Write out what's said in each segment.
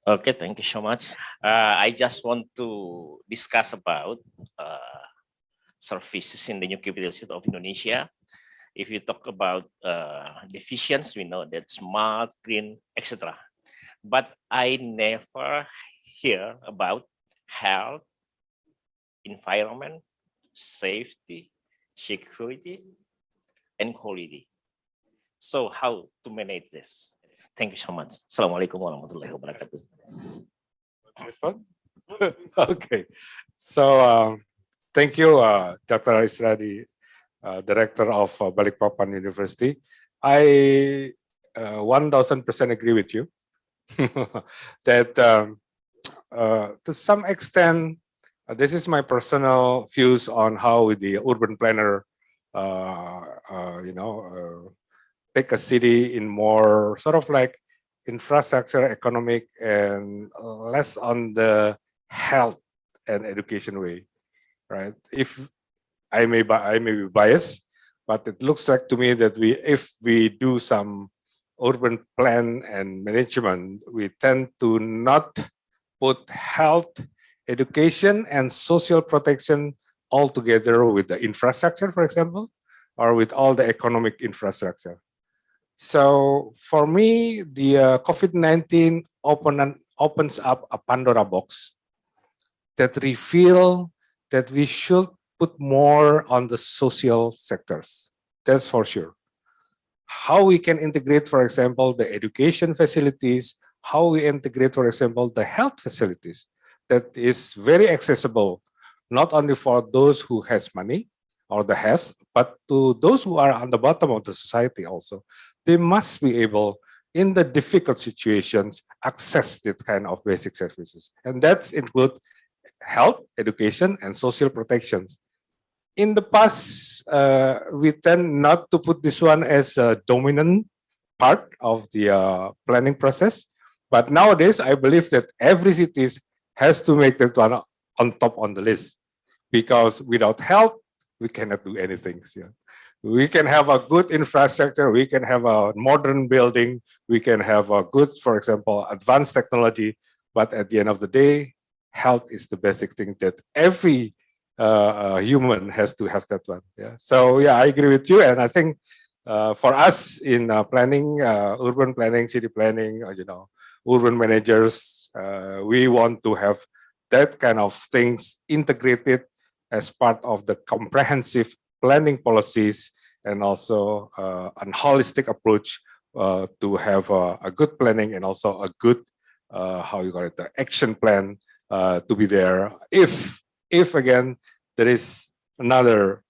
Okay, thank you so much. I just want to discuss about services in the new capital city of Indonesia. If you talk about divisions, we know that smart, green, etc. But I never hear about health, environment, safety, security, and quality. So how to manage this? Thank you so much. Assalamualaikum warahmatullahi wabarakatuh. Okay, so thank you, Dr. Isradi, Director of Balikpapan University. I 1000% agree with you that to some extent, this is my personal views on how the urban planner, take a city in more sort of like infrastructure, economic, and less on the health and education way, right? If I may be biased, but it looks like to me that if we do some urban plan and management, we tend to not put health, education, and social protection all together with the infrastructure, for example, or with all the economic infrastructure. So for me, the COVID-19 opens up a Pandora box that reveal that we should put more on the social sectors. That's for sure. How we can integrate, for example, the education facilities, how we integrate, for example, the health facilities that is very accessible, not only for those who has money or the haves, but to those who are on the bottom of the society also. They must be able, in the difficult situations, access this kind of basic services. And that's include health, education, and social protections. In the past, we tend not to put this one as a dominant part of the planning process. But nowadays, I believe that every city has to make that one on top on the list. Because without health, we cannot do anything. Yeah. We can have a good infrastructure, we can have a modern building, we can have a good, for example, advanced technology, but at the end of the day, health is the basic thing that every human has to have that one. Yeah. So yeah, I agree with you, and I think for us in planning, urban planning, city planning, urban managers, we want to have that kind of things integrated as part of the comprehensive planning policies, and also a holistic approach to have a good planning and also a good, how you call it, the action plan to be there. If again, there is another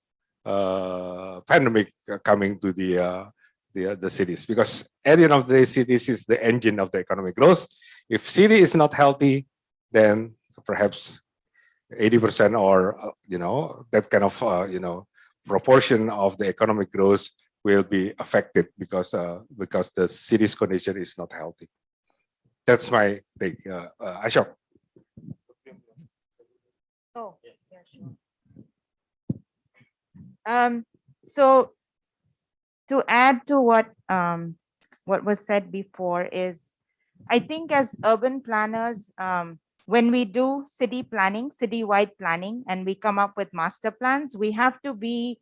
pandemic coming to the cities, because at the end of the day, cities is the engine of the economic growth. If city is not healthy, then perhaps 80% or, that kind of, proportion of the economic growth will be affected because the city's condition is not healthy. That's my take. Ashok. Oh, yeah, sure. So to add to what was said before is, I think as urban planners, when we do city planning, citywide planning, and we come up with master plans, we have to be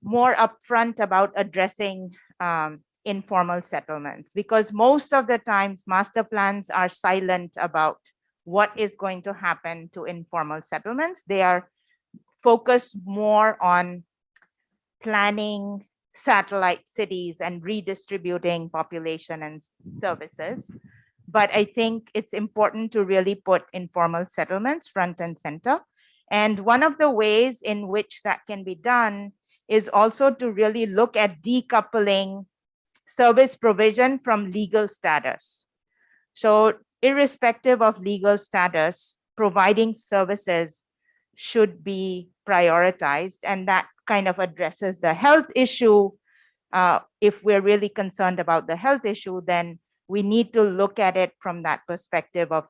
more upfront about addressing informal settlements, because most of the times master plans are silent about what is going to happen to informal settlements. They are focused more on planning satellite cities and redistributing population and services. But I think it's important to really put informal settlements front and center. And one of the ways in which that can be done is also to really look at decoupling service provision from legal status. So irrespective of legal status, providing services should be prioritized, and that kind of addresses the health issue. If we're really concerned about the health issue, then we need to look at it from that perspective of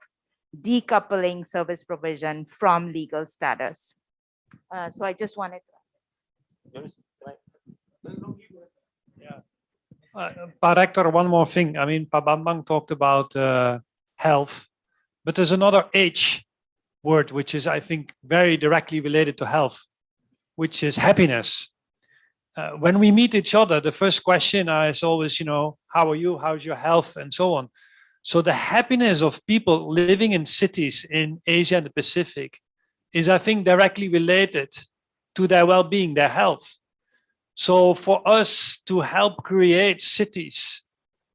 decoupling service provision from legal status. So I just wanted to. Pak Rector, one more thing. I mean, Pak Bambang talked about health, but there's another H word, which is, I think, very directly related to health, which is happiness. When we meet each other, the first question is always, how are you? How's your health? And so on. So the happiness of people living in cities in Asia and the Pacific is, I think, directly related to their well-being, their health. So for us to help create cities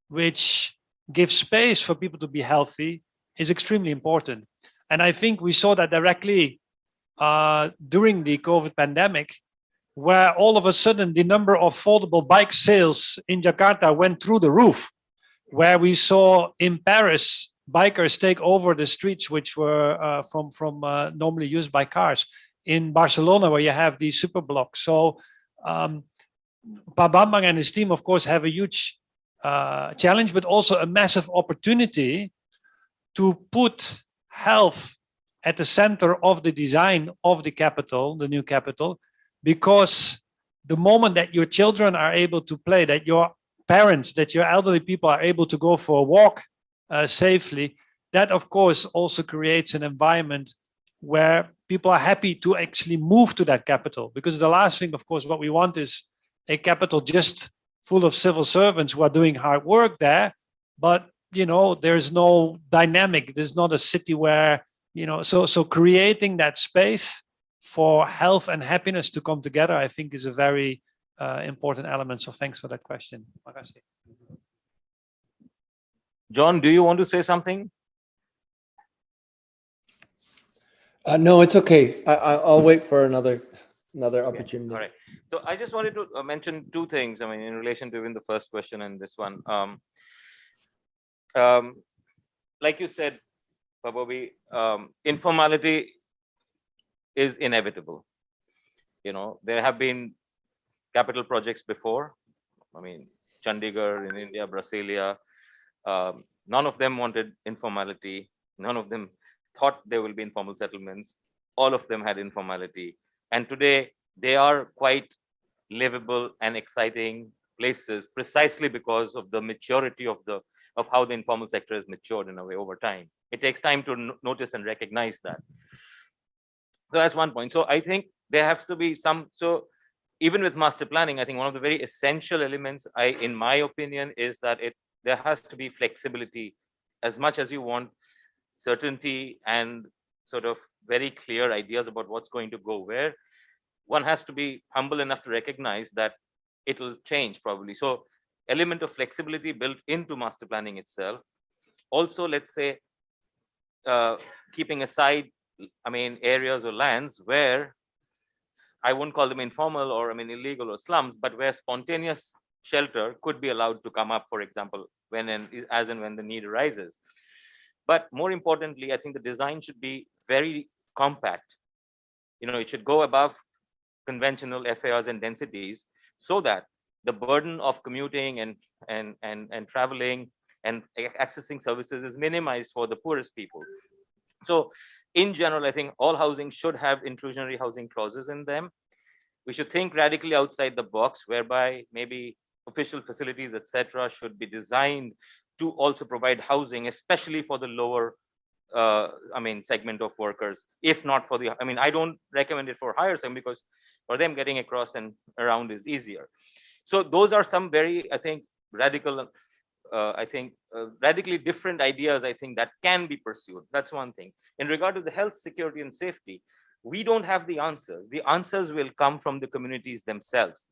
which give space for people to be healthy is extremely important. And I think we saw that directly during the COVID pandemic, where all of a sudden the number of foldable bike sales in Jakarta went through the roof, where we saw in Paris bikers take over the streets which were from normally used by cars. In Barcelona, where you have these super blocks. So Pa Bambang and his team, of course, have a huge challenge, but also a massive opportunity to put health at the center of the design of the capital, the new capital, because the moment that your children are able to play, that your parents, that your elderly people are able to go for a walk safely, that of course also creates an environment where people are happy to actually move to that capital. Because the last thing, of course, what we want is a capital just full of civil servants who are doing hard work there, but there's no dynamic. There's not a city where, so creating that space for health and happiness to come together, I think, is a very important element. So thanks for that question. Makasih. John, do you want to say something? No, it's okay. I'll wait for another opportunity. All right. So I just wanted to mention two things. I mean, in relation to even the first question and this one. Like you said, Pabobi, informality is inevitable. There have been capital projects before. I mean, Chandigarh in India, Brasilia. None of them wanted informality. None of them thought there will be informal settlements. All of them had informality. And today they are quite livable and exciting places precisely because of the maturity of how the informal sector has matured in a way over time. It takes time to notice and recognize that. So that's one point. So I think there has to be some, so even with master planning, I think one of the very essential elements, in my opinion, is that there has to be flexibility as much as you want certainty and sort of very clear ideas about what's going to go where. One has to be humble enough to recognize that it will change probably. So element of flexibility built into master planning itself. Also, let's say, keeping aside, areas or lands where I won't call them informal or illegal or slums, but where spontaneous shelter could be allowed to come up, for example, as and when the need arises. But more importantly, I think the design should be very compact. It should go above conventional FARs and densities so that the burden of commuting and traveling and accessing services is minimized for the poorest people. So in general, I think all housing should have inclusionary housing clauses in them. We should think radically outside the box, whereby maybe official facilities, etc., should be designed to also provide housing, especially for the lower segment of workers, if not for the, I don't recommend it for higher segment because for them getting across and around is easier. So those are some very, I think, radical, radically different ideas, I think, that can be pursued. That's one thing. In regard to the health, security, and safety, we don't have the answers. The answers will come from the communities themselves.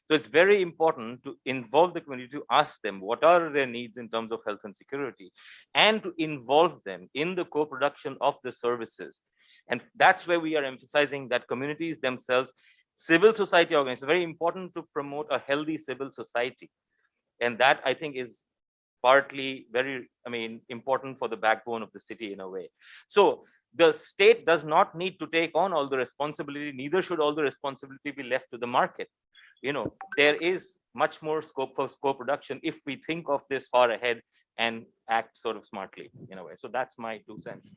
So it's very important to involve the community, to ask them what are their needs in terms of health and security, and to involve them in the co-production of the services. And that's where we are emphasizing that communities themselves, civil society organizations, it's very important to promote a healthy civil society. And that, I think, is partly very, important for the backbone of the city in a way. So the state does not need to take on all the responsibility, neither should all the responsibility be left to the market. There is much more scope for co-production if we think of this far ahead and act sort of smartly in a way. So that's my 2 cents.